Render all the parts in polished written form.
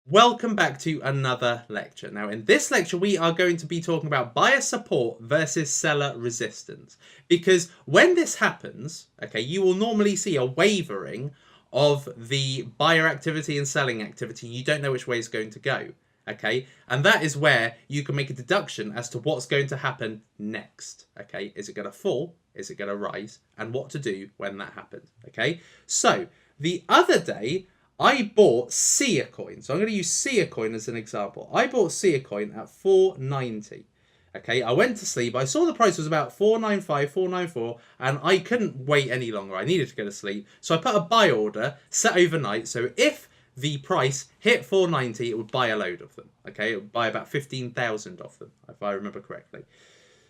Welcome back to another lecture. Now, in this lecture, we are going to be talking about buyer support versus seller resistance. Because when this happens, okay, you will normally see a wavering of the buyer activity and selling activity. You don't know which way it's going to go, okay? And that is where you can make a deduction as to what's going to happen next, okay? Is it going to fall? Is it going to rise? And what to do when that happens, okay? So, the other day, I bought Sia coin. So I'm going to use Sia coin as an example. I bought Sia coin at 490. Okay, I went to sleep. I saw the price was about 495, 494, and I couldn't wait any longer. I needed to go to sleep. So I put a buy order set overnight. So if the price hit 490, it would buy a load of them. Okay, it would buy about 15,000 of them, if I remember correctly.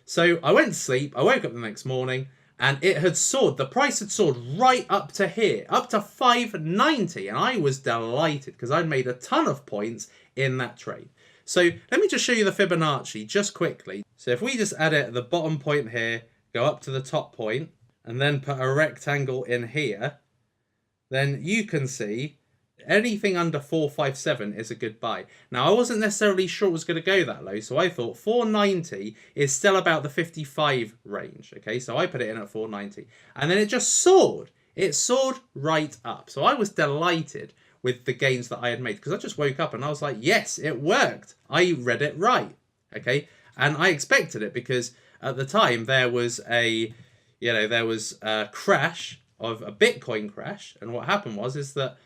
So I went to sleep. I woke up the next morning and it had soared. The price had soared right up to here, up to 590. And I was delighted because I'd made a ton of points in that trade. So let me just show you the Fibonacci just quickly. So if we just add it at the bottom point here, go up to the top point, and then put a rectangle in here, then you can see anything under 457 is a good buy. Now, I wasn't necessarily sure it was going to go that low, so I thought 490 is still about the 55 range. Okay, so I put it in at 490. And then it just soared. It soared right up. So I was delighted with the gains that I had made because I just woke up and I was like, yes, it worked. I read it right. Okay, and I expected it because at the time there was a crash of a Bitcoin crash. And what happened is that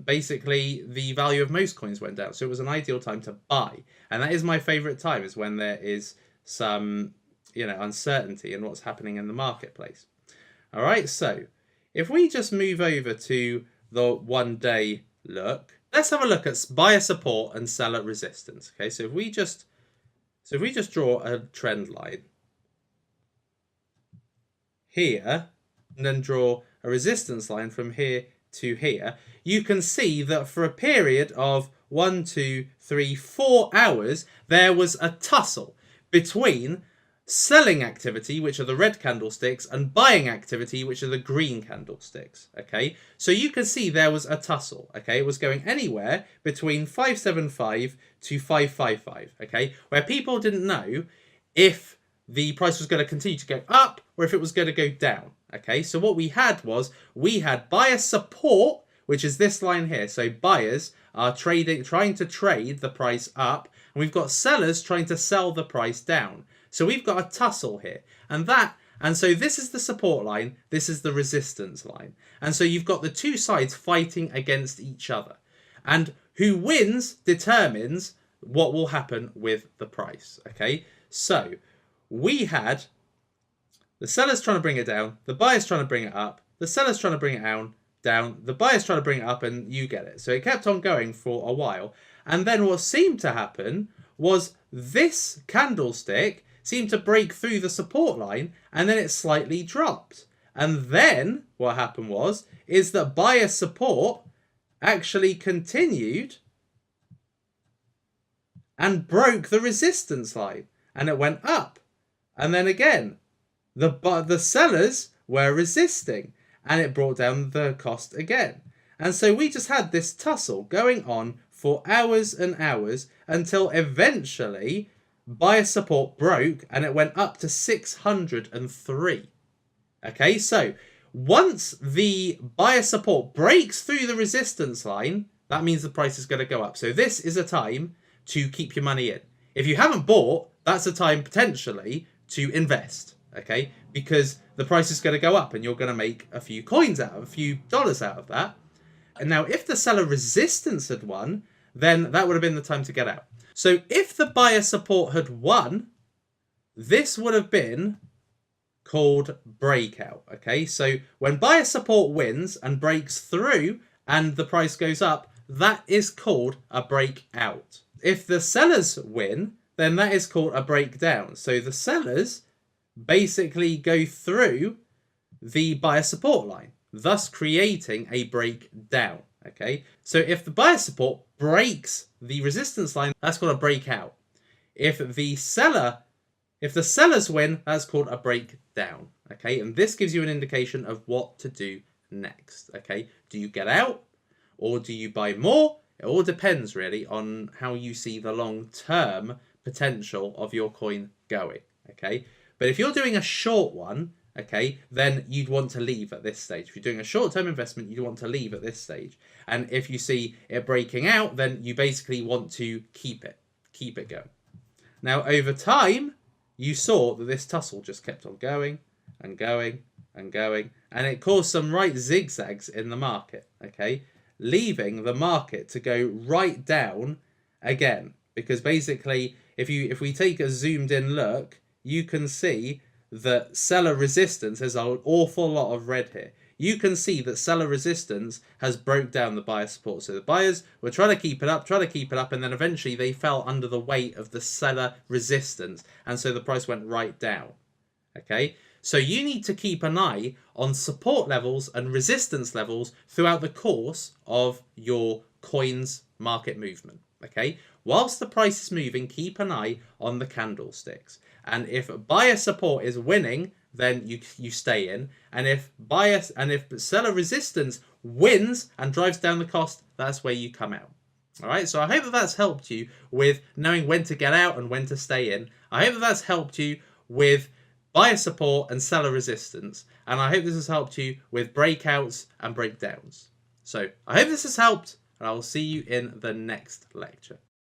basically the value of most coins went down. So it was an ideal time to buy. And that is my favorite time, is when there is some, uncertainty in what's happening in the marketplace. All right. So if we just move over to the 1 day look, let's have a look at buyer support and seller resistance. Okay. So if we just draw a trend line here and then draw a resistance line from here to here, you can see that for a period of 1, 2, 3, 4 hours, there was a tussle between selling activity, which are the red candlesticks, and buying activity, which are the green candlesticks. Okay, so you can see there was a tussle. Okay, it was going anywhere between 575 to 555. Okay, where people didn't know if the price was going to continue to go up or if it was going to go down. Okay, so what we had buyer support, which is this line here. So buyers are trying to trade the price up, and we've got sellers trying to sell the price down. So we've got a tussle here, and so this is the support line, this is the resistance line. And so you've got the two sides fighting against each other. And who wins determines what will happen with the price. Okay, so we had the seller's trying to bring it down, the buyer's trying to bring it up, the seller's trying to bring it down, the buyer's trying to bring it up, and you get it. So it kept on going for a while. And then what seemed to happen was this candlestick seemed to break through the support line, and then it slightly dropped. And then what happened is that buyer support actually continued and broke the resistance line, and it went up. And then again, the sellers were resisting, and it brought down the cost again. And so we just had this tussle going on for hours and hours until eventually buyer support broke and it went up to 603. Okay, so once the buyer support breaks through the resistance line, that means the price is going to go up. So this is a time to keep your money in. If you haven't bought, that's a time potentially to invest. Okay, because the price is going to go up and you're going to make a few dollars out of that. And now if the seller resistance had won, then that would have been the time to get out. So if the buyer support had won, this would have been called breakout. Okay, so when buyer support wins and breaks through and the price goes up, that is called a breakout. If the sellers win, then that is called a breakdown. So the sellers basically go through the buyer support line, thus creating a breakdown. Okay, so if the buyer support breaks the resistance line, that's called a breakout. If the sellers win, that's called a breakdown. Okay, and this gives you an indication of what to do next. Okay, do you get out or do you buy more? It all depends really on how you see the long-term potential of your coin going, okay? But if you're doing a short one, okay, then you'd want to leave at this stage. If you're doing a short-term investment, you'd want to leave at this stage. And if you see it breaking out, then you basically want to keep it going. Now, over time, you saw that this tussle just kept on going and going and going, and it caused some right zigzags in the market, okay? Leaving the market to go right down again, because basically if we take a zoomed in look, you can see that seller resistance, there's an awful lot of red here. You can see that seller resistance has broke down the buyer support. So the buyers were trying to keep it up, and then eventually they fell under the weight of the seller resistance, and so the price went right down. Okay, so you need to keep an eye on support levels and resistance levels throughout the course of your coin's market movement. Okay, whilst the price is moving, keep an eye on the candlesticks. And if buyer support is winning, then you stay in. And if seller resistance wins and drives down the cost, that's where you come out. All right, so I hope that that's helped you with knowing when to get out and when to stay in. I hope that that's helped you with buyer support and seller resistance. And I hope this has helped you with breakouts and breakdowns. So I hope this has helped, and I will see you in the next lecture.